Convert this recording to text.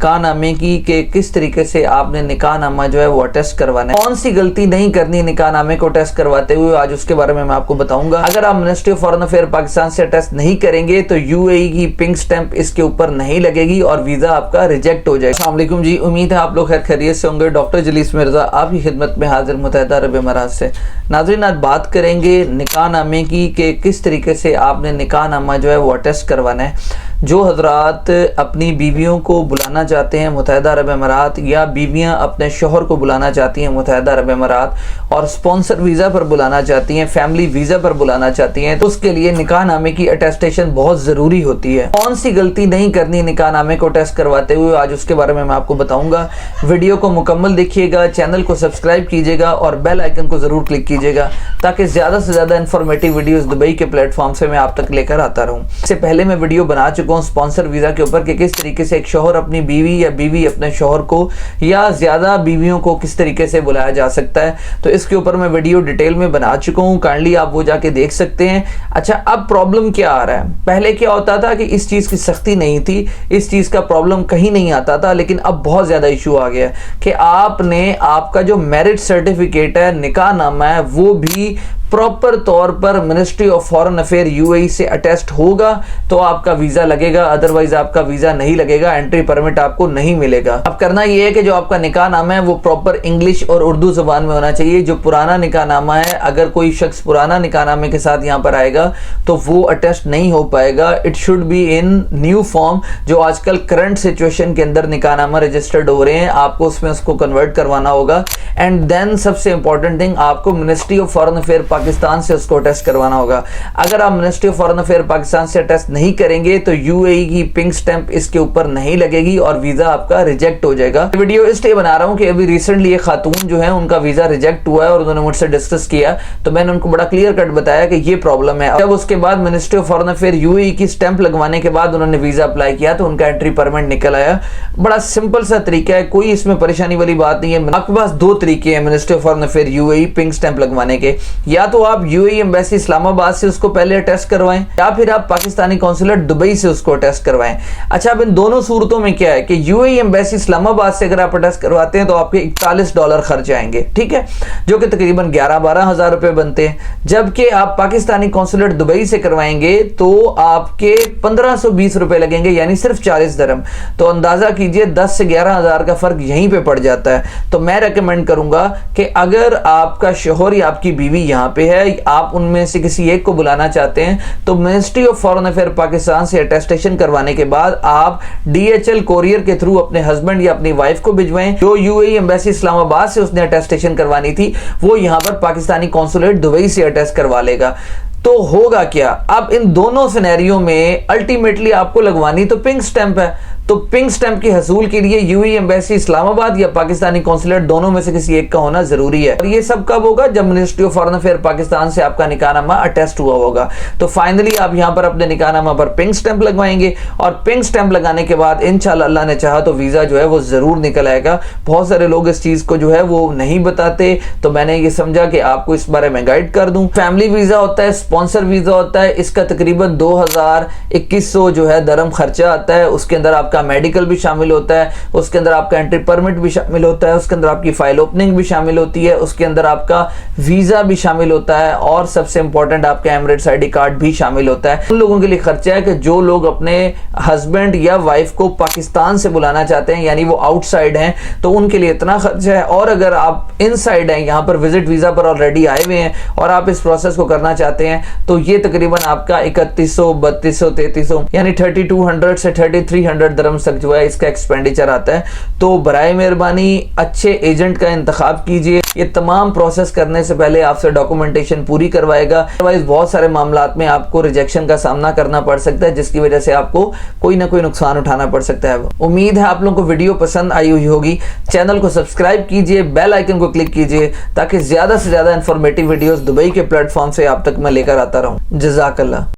निकाहनामे की कि किस तरीके से आपने निकाहनामा जो है वो टेस्ट करवाना है, कौन सी गलती नहीं करनी निकाहनामे को टेस्ट करवाते हुए, आज उसके बारे में मैं आपको बताऊंगा। अगर आप ministry of foreign affair Pakistan से टेस्ट नहीं करेंगे तो यूएई की पिंक स्टैंप इसके ऊपर नहीं लगेगी और वीजा आपका रिजेक्ट हो जाएगा। अस्सलाम वालेकुम जी, उम्मीद है आप लोग खैर खैरियत से होंगे। डॉक्टर जलीस मिर्जा आपकी खिदमत में हाजिर मुत्तहिदा अरब अमीरात से। नाज़रीन, आज बात करेंगे निकाहनामे की कि किस तरीके से आपने निकाहनामा जो है वो टेस्ट करवाना है। जो हजरात अपनी बीवियों को बुलाना चाहते हैं मुत्तहिदा अरब अमीरात, या बीवियां अपने शोहर को बुलाना चाहती हैं मुत्तहिदा अरब अमीरात और स्पॉन्सर वीज़ा पर बुलाना चाहती हैं, फैमिली वीज़ा पर बुलाना चाहती हैं, तो उसके लिए निकाहनामे की अटेस्टेशन बहुत ज़रूरी होती है। कौन सी गलती नहीं करनी निकाहनामे को टेस्ट करवाते हुए, आज उसके बारे में मैं आपको बताऊंगा। वीडियो को मुकम्मल देखिएगा, चैनल को सब्सक्राइब कीजिएगा और बेल आइकन को ज़रूर क्लिक कीजिएगा ताकि ज़्यादा से ज़्यादा इंफॉर्मेटिव वीडियोज़ दुबई के प्लेटफॉर्म से मैं आप तक लेकर आता रहूँ। इससे पहले मैं वीडियो बना चुका हूँ स्पॉन्सर वीज़ा के ऊपर कि किस तरीके से एक शोहर अपनी बीवी या बीवी अपने शोहर को या ज़्यादा बीवियों को किस तरीके से बुलाया जा सकता है, तो इसके ऊपर मैं वीडियो डिटेल में बना चुका हूँ। काइंडली आप वो जाके देख सकते हैं। अच्छा, अब प्रॉब्लम क्या आ रहा है? पहले क्या होता था कि इस चीज़ की सख्ती नहीं थी, इस चीज़ का प्रॉब्लम कहीं नहीं आता था, लेकिन अब बहुत ज़्यादा इशू आ गया कि आपने आपका जो मैरिज सर्टिफिकेट है, निकाहनामा है, वो भी प्रॉपर तौर पर ministry of foreign affair UAE से अटेस्ट होगा तो आपका वीजा लगेगा, अदरवाइज आपका वीजा नहीं लगेगा, एंट्री परमिट आपको नहीं मिलेगा। अब करना यह है कि जो आपका निकाहनामा है वो प्रॉपर इंग्लिश और उर्दू जुबान में होना चाहिए। जो पुराना निकाहनामा है, अगर कोई शख्स पुराना निकाहनामे के साथ यहाँ पर आएगा तो वो अटेस्ट नहीं हो पाएगा। It should be in new form. जो आजकल करंट सिचुएशन के अंदर निकाहनामा रजिस्टर्ड हो रहे हैं, आपको उसमें उसको कन्वर्ट करवाना होगा। एंड देन सबसे इंपॉर्टेंट थिंग, आपको ministry of foreign affair Pakistan से उसको टेस्ट करवाना होगा। अगर आप ministry of foreign affair Pakistan से टेस्ट नहीं करेंगे तो यूएई की पिंक स्टैंप इसके ऊपर नहीं लगेगी और वीजा आपका रिजेक्ट हो जाएगा। वीडियो इसलिए बना रहा हूं कि अभी रिसेंटली एक खातून जो है उनका वीजा रिजेक्ट हुआ है और उन्होंने मुझसे डिस्कस किया, तो मैंने उनको बड़ा क्लियर कट बताया कि ये प्रॉब्लम है। जब उसके बाद ministry of foreign affair UAE की स्टैंप लगवाने के बाद उन्होंने वीजा अप्लाई किया तो उनका एंट्री परमिट निकल आया। बड़ा सिंपल सा तरीका है, कोई इसमें परेशानी वाली बात नहीं है। आपके पास दो तरीके हैं ministry of foreign affair UAE pink stamp लगवाने के। या तो आप यूएई एम्बेसी इस्लामाबाद से उसको पहले टेस्ट करवाएं, या फिर आप पाकिस्तानी कौंसुलेट दुबई से उसको टेस्ट करवाएं। अच्छा, अब इन दोनों सूरतों में क्या है कि यूएई एम्बेसी इस्लामाबाद से अगर आप टेस्ट करवाते हैं तो आपके $41 खर्च आएंगे, ठीक है, जो कि तकरीबन 11-12 हज़ार रुपए बनते हैं। जबकि आप पाकिस्तानी कौंसुलेट दुबई से करवाएंगे तो आपके 1520 रुपए लगेंगे, यानी सिर्फ 40 दिरहम। तो अंदाजा कीजिए 10 से 11 हज़ार का फर्क यहीं पे पड़ जाता है। तो मैं रेकमेंड करूंगा कि अगर आपका शोहर या आपकी बीवी यहाँ पे है, आप उनमें से किसी एक को बुलाना चाहते हैं, तो ministry of foreign affair Pakistan से अटेस्टेशन करवाने के बाद आप डीएचएल कोरियर के थ्रू अपने हस्बैंड या अपनी वाइफ को भिजवाएं। जो यूएई एम्बेसी इस्लामाबाद से उसने अटेस्टेशन करवानी थी वो यहां पर पाकिस्तानी कौंसुलेट दुबई से अटेस्ट करवा लेगा। तो होगा क्या, अब इन दोनों सिनेरियो में अल्टीमेटली आपको लगवानी तो पिंक स्टैंप है। तो पिंक स्टैंप की हसूल के लिए यूएई एम्बेसी इस्लामाबाद या पाकिस्तानी कौंसुलेट दोनों में से किसी एक का होना जरूरी है। और ये सब कब होगा? जब ministry of foreign affair Pakistan से आपका निकाहनामा अटेस्ट हुआ होगा। तो फाइनली आप यहां पर अपने निकाहनामा पर पिंक स्टैंप लगवाएंगे और पिंक स्टैंप लगाने के बाद इंशाल्लाह अल्लाह ने चाहा तो वीजा जो है वो जरूर निकल आएगा। बहुत सारे लोग इस चीज को जो है वो नहीं बताते, तो मैंने ये समझा कि आपको इस बारे में गाइड कर दूं। फैमिली वीजा होता है, स्पॉन्सर वीजा होता है, इसका तकरीबन 2100 जो है दरम खर्चा आता है। उसके अंदर आपका मेडिकल भी शामिल होता है, उसके अंदर आपका एंट्री परमिट भी शामिल होता है, उसके अंदर आपकी फाइल ओपनिंग भी शामिल होती है, उसके अंदर आपका वीजा भी शामिल होता है और सबसे इंपॉर्टेंट आपका एमिरेट्स आईडी कार्ड भी शामिल होता है। उन लोगों के लिए खर्चा है कि जो लोग अपने हस्बैंड या वाइफ को पाकिस्तान से बुलाना चाहते हैं, यानी वो आउटसाइड हैं, तो उनके लिए इतना खर्चा है। और अगर आप इनसाइड हैं, यहाँ पर विजिट वीजा पर ऑलरेडी आए हुए हैं और आप इस प्रोसेस को करना चाहते हैं, तो ये तकरीबन आपका 3100, 3200, 3300 यानी 3200 से 3300 दरम तक जो है इसका एक्सपेंडिचर आता है। तो बराए मेहरबानी अच्छे एजेंट का इंतखाब कीजिए। ये तमाम प्रोसेस करने से पहले आपसे डॉक्यूमेंटेशन पूरी करवाएगा, अदरवाइज बहुत सारे मामलात में आपको रिजेक्शन का सामना करना पड़ सकता है, जिसकी वजह से आपको कोई ना कोई नुकसान उठाना पड़ सकता है। उम्मीद है आप लोगों को वीडियो पसंद आई हुई होगी। चैनल को सब्सक्राइब कीजिए, बेल आइकन को क्लिक कीजिए ताकि ज्यादा से ज्यादा इंफॉर्मेटिव वीडियोस दुबई के प्लेटफॉर्म से आप तक मैं लेकर आता रहूं। जज़ाकल्लाह।